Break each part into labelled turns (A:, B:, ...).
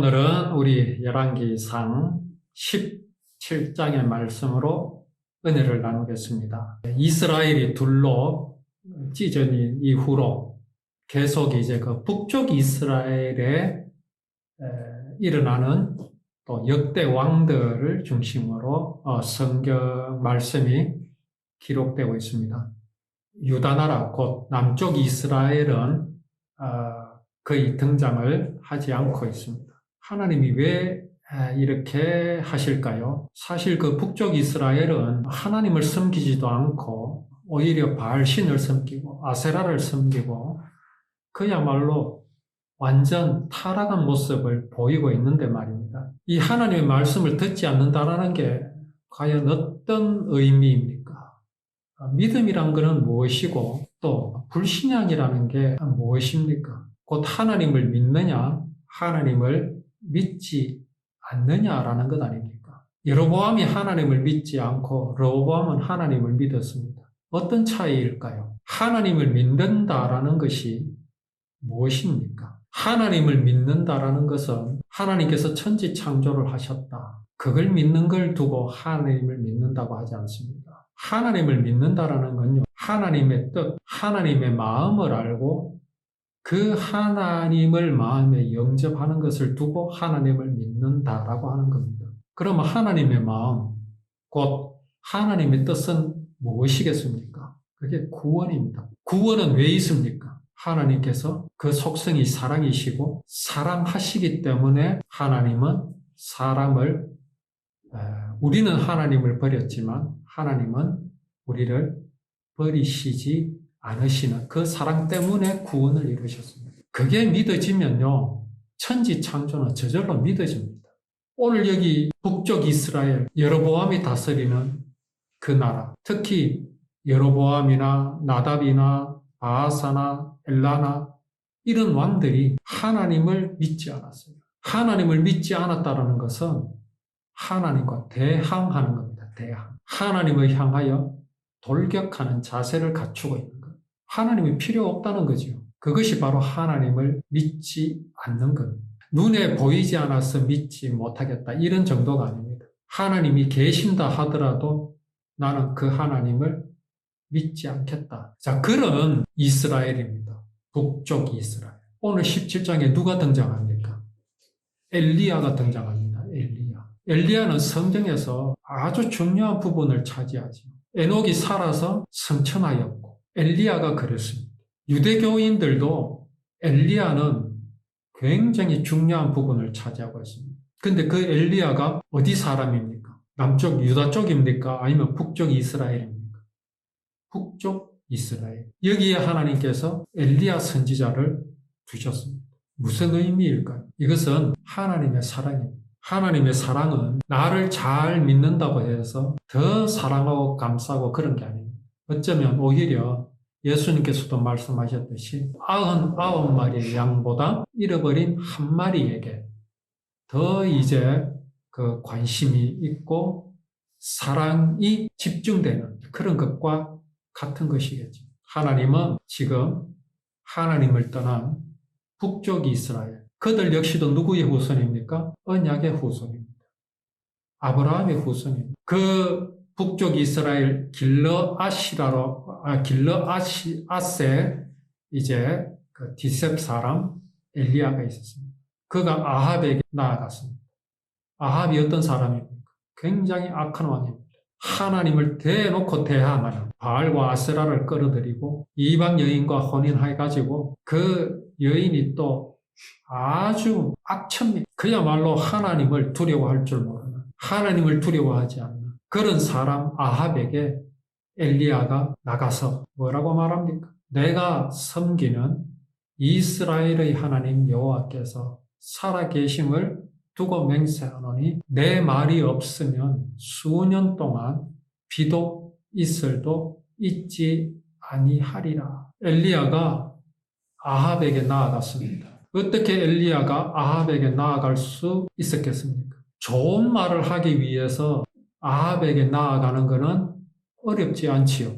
A: 오늘은 우리 열왕기상 17장의 말씀으로 은혜를 나누겠습니다. 이스라엘이 둘로 찢어진 이후로 계속 이제 그 북쪽 이스라엘에 일어나는 또 역대 왕들을 중심으로 성경 말씀이 기록되고 있습니다. 유다 나라 곧 남쪽 이스라엘은 거의 등장을 하지 않고 있습니다. 하나님이 왜 이렇게 하실까요? 사실 그 북쪽 이스라엘은 하나님을 섬기지도 않고 오히려 바알신을 섬기고 아세라를 섬기고 그야말로 완전 타락한 모습을 보이고 있는데 말입니다. 이 하나님의 말씀을 듣지 않는다라는 게 과연 어떤 의미입니까? 믿음이란 것은 무엇이고 또 불신앙이라는 게 무엇입니까? 곧 하나님을 믿느냐, 하나님을 믿지 않느냐라는 것 아닙니까? 여로보암이 하나님을 믿지 않고 르호보암은 하나님을 믿었습니다. 어떤 차이일까요? 하나님을 믿는다라는 것이 무엇입니까? 하나님을 믿는다라는 것은 하나님께서 천지 창조를 하셨다. 그걸 믿는 걸 두고 하나님을 믿는다고 하지 않습니다. 하나님을 믿는다라는 건요, 하나님의 뜻, 하나님의 마음을 알고 그 하나님을 마음에 영접하는 것을 두고 하나님을 믿는다라고 하는 겁니다. 그러면 하나님의 마음, 곧 하나님의 뜻은 무엇이겠습니까? 그게 구원입니다. 구원은 왜 있습니까? 하나님께서 그 속성이 사랑이시고 사랑하시기 때문에 하나님은 사람을, 우리는 하나님을 버렸지만 하나님은 우리를 버리시지 않으시는 그 사랑 때문에 구원을 이루셨습니다. 그게 믿어지면요, 천지 창조는 저절로 믿어집니다. 오늘 여기 북쪽 이스라엘, 여로보암이 다스리는 그 나라, 특히 여로보암이나 나답이나 바아사나 엘라나 이런 왕들이 하나님을 믿지 않았어요. 하나님을 믿지 않았다는 것은 하나님과 대항하는 겁니다. 대항. 하나님을 향하여 돌격하는 자세를 갖추고 있는 것. 하나님이 필요 없다는 거죠. 그것이 바로 하나님을 믿지 않는 겁니다. 눈에 보이지 않아서 믿지 못하겠다, 이런 정도가 아닙니다. 하나님이 계신다 하더라도 나는 그 하나님을 믿지 않겠다. 자, 그런 이스라엘입니다. 북쪽 이스라엘. 오늘 17장에 누가 등장합니까? 엘리야가 등장합니다. 엘리야는 성경에서 아주 중요한 부분을 차지하죠. 에녹이 살아서 성천하였고 엘리야가 그랬습니다. 유대교인들도 엘리야는 굉장히 중요한 부분을 차지하고 있습니다. 근데 그 엘리야가 어디 사람입니까? 남쪽 유다 쪽입니까? 아니면 북쪽 이스라엘입니까? 북쪽 이스라엘. 여기에 하나님께서 엘리야 선지자를 두셨습니다. 무슨 의미일까요? 이것은 하나님의 사랑입니다. 하나님의 사랑은 나를 잘 믿는다고 해서 더 사랑하고 감싸고 그런 게 아닙니다. 어쩌면 오히려 예수님께서도 말씀하셨듯이 99마리의 양보다 잃어버린 한 마리에게 더 이제 그 관심이 있고 사랑이 집중되는 그런 것과 같은 것이겠죠. 하나님은 지금 하나님을 떠난 북쪽 이스라엘, 그들 역시도 누구의 후손입니까? 언약의 후손입니다. 아브라함의 후손입니다. 그 북쪽 이스라엘 길르앗에 이제 그 디셉 사람 엘리야가 있었습니다. 그가 아합에게 나아갔습니다. 아합이 어떤 사람입니까? 굉장히 악한 왕입니다. 하나님을 대놓고 대항하는 바알과 아세라를 끌어들이고 이방 여인과 혼인해가지고 그 여인이 또 아주 악천미, 그야말로 하나님을 두려워할 줄 모르는, 하나님을 두려워하지 않는 그런 사람 아합에게 엘리야가 나가서 뭐라고 말합니까? 내가 섬기는 이스라엘의 하나님 여호와께서 살아계심을 두고 맹세하노니 내 말이 없으면 수년 동안 비도 이슬도 있지 아니하리라. 엘리야가 아합에게 나아갔습니다. 어떻게 엘리야가 아합에게 나아갈 수 있었겠습니까? 좋은 말을 하기 위해서 아합에게 나아가는 것은 어렵지 않지요.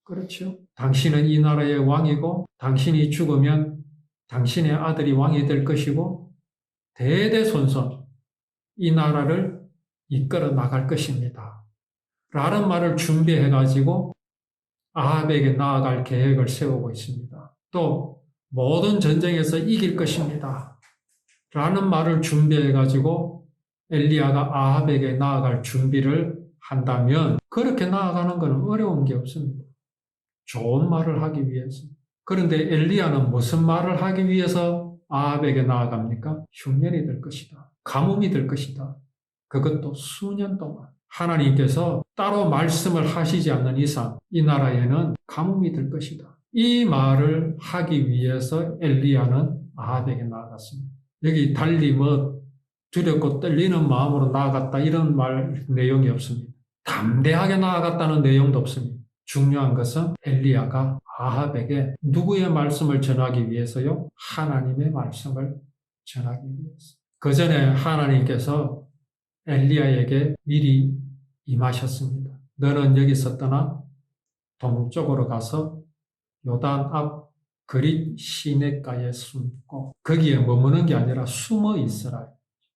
A: 그렇죠? 당신은 이 나라의 왕이고 당신이 죽으면 당신의 아들이 왕이 될 것이고 대대손손 이 나라를 이끌어 나갈 것입니다. 라는 말을 준비해가지고 아합에게 나아갈 계획을 세우고 있습니다. 또 모든 전쟁에서 이길 것입니다. 라는 말을 준비해가지고 엘리야가 아합에게 나아갈 준비를 한다면 그렇게 나아가는 것은 어려운 게 없습니다. 좋은 말을 하기 위해서. 그런데 엘리야는 무슨 말을 하기 위해서 아합에게 나아갑니까? 흉년이 될 것이다. 가뭄이 될 것이다. 그것도 수년 동안. 하나님께서 따로 말씀을 하시지 않는 이상 이 나라에는 가뭄이 될 것이다. 이 말을 하기 위해서 엘리야는 아합에게 나아갔습니다. 여기 달리 두렵고 떨리는 마음으로 나아갔다 이런 말 내용이 없습니다. 담대하게 나아갔다는 내용도 없습니다. 중요한 것은 엘리야가 아합에게 누구의 말씀을 전하기 위해서요? 하나님의 말씀을 전하기 위해서. 그 전에 하나님께서 엘리야에게 미리 임하셨습니다. 너는 여기서 떠나 동쪽으로 가서 요단 앞 그릿 시냇가에 숨고 거기에 머무는 게 아니라 숨어 있으라.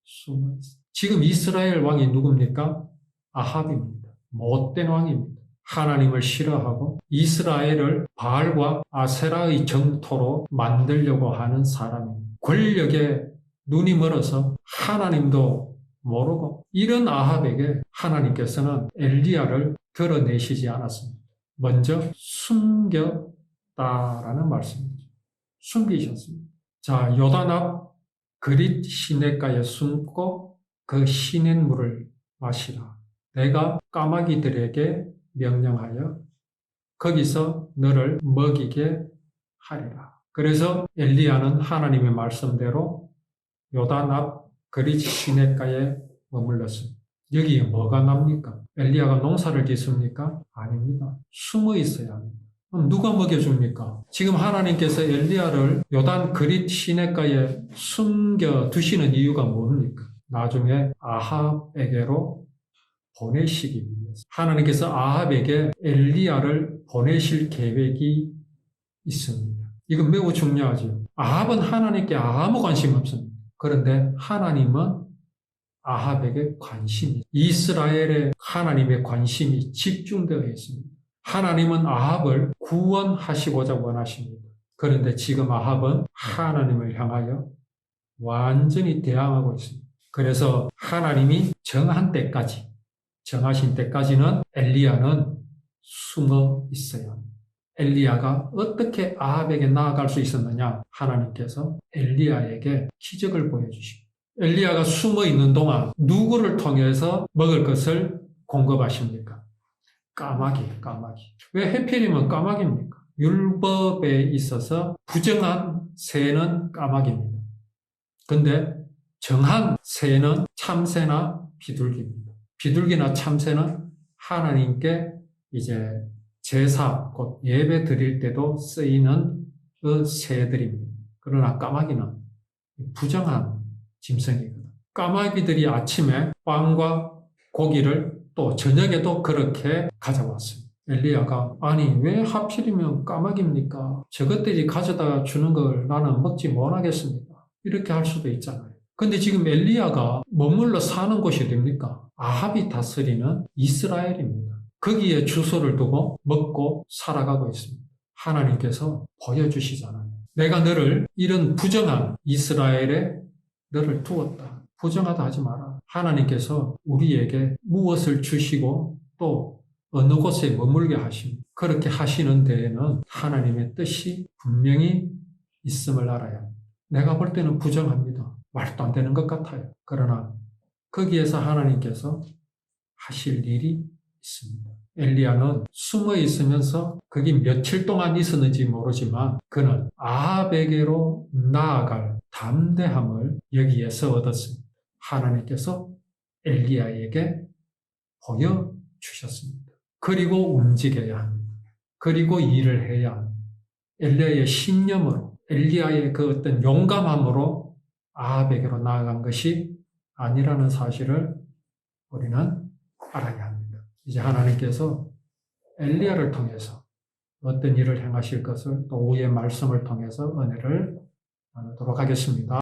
A: 숨어 있어. 지금 이스라엘 왕이 누굽니까? 아합입니다. 못된 왕입니다. 하나님을 싫어하고 이스라엘을 바알과 아세라의 정토로 만들려고 하는 사람입니다. 권력에 눈이 멀어서 하나님도 모르고 이런 아합에게 하나님께서는 엘리야를 드러내시지 않았습니다. 먼저 숨겼다라는 말씀이죠. 숨기셨습니다. 자, 요단 앞 그릿 시냇가에 숨고 그 시냇물을 마시라. 내가 까마귀들에게 명령하여 거기서 너를 먹이게 하리라. 그래서 엘리야는 하나님의 말씀대로 요단 앞 그릿 시냇가에 머물렀습니다. 여기에 뭐가 납니까? 엘리야가 농사를 짓습니까? 아닙니다. 숨어 있어야 합니다. 그럼 누가 먹여줍니까? 지금 하나님께서 엘리야를 요단 그릿 시냇가에 숨겨 두시는 이유가 뭡니까? 나중에 아합에게로 보내시기 위해서. 하나님께서 아합에게 엘리야를 보내실 계획이 있습니다. 이건 매우 중요하죠. 아합은 하나님께 아무 관심 없습니다. 그런데 하나님은 아합에게 이스라엘에 하나님의 관심이 집중되어 있습니다. 하나님은 아합을 구원하시고자 원하십니다. 그런데 지금 아합은 하나님을 향하여 완전히 대항하고 있습니다. 그래서 하나님이 정하신 때까지는 엘리야는 숨어 있어야 합니다. 엘리야가 어떻게 아합에게 나아갈 수 있었느냐? 하나님께서 엘리야에게 기적을 보여주십니다. 엘리야가 숨어 있는 동안 누구를 통해서 먹을 것을 공급하십니까? 까마귀. 왜 하필이면 까마귀입니까? 율법에 있어서 부정한 새는 까마귀입니다. 근데 정한 새는 참새나 비둘기입니다. 비둘기나 참새는 하나님께 이제 제사, 곧 예배 드릴 때도 쓰이는 그 새들입니다. 그러나 까마귀는 부정한 짐승이거든. 까마귀들이 아침에 빵과 고기를 또 저녁에도 그렇게 가져왔습니다. 엘리야가 아니 왜 하필이면 까마귀입니까? 저것들이 가져다 주는 걸 나는 먹지 못하겠습니다. 이렇게 할 수도 있잖아요. 근데 지금 엘리야가 머물러 사는 곳이 어딥니까? 아합이 다스리는 이스라엘입니다. 거기에 주소를 두고 먹고 살아가고 있습니다. 하나님께서 보여주시잖아요. 내가 너를 이런 부정한 이스라엘에 너를 두었다. 부정하다 하지 마라. 하나님께서 우리에게 무엇을 주시고 또 어느 곳에 머물게 하십니다. 그렇게 하시는 데에는 하나님의 뜻이 분명히 있음을 알아야 합니다. 내가 볼 때는 부정합니다. 말도 안 되는 것 같아요. 그러나 거기에서 하나님께서 하실 일이 있습니다. 엘리야는 숨어 있으면서 거기 며칠 동안 있었는지 모르지만 그는 아합에게로 나아갈 담대함을 여기에서 얻었습니다. 하나님께서 엘리야에게 보여주셨습니다. 그리고 움직여야 합니다. 그리고 일을 해야 합니다. 엘리야의 신념으로, 엘리야의 그 어떤 용감함으로 아합에게로 나아간 것이 아니라는 사실을 우리는 알아야 합니다. 이제 하나님께서 엘리야를 통해서 어떤 일을 행하실 것을 또 우리의 말씀을 통해서 은혜를 나누도록 하겠습니다.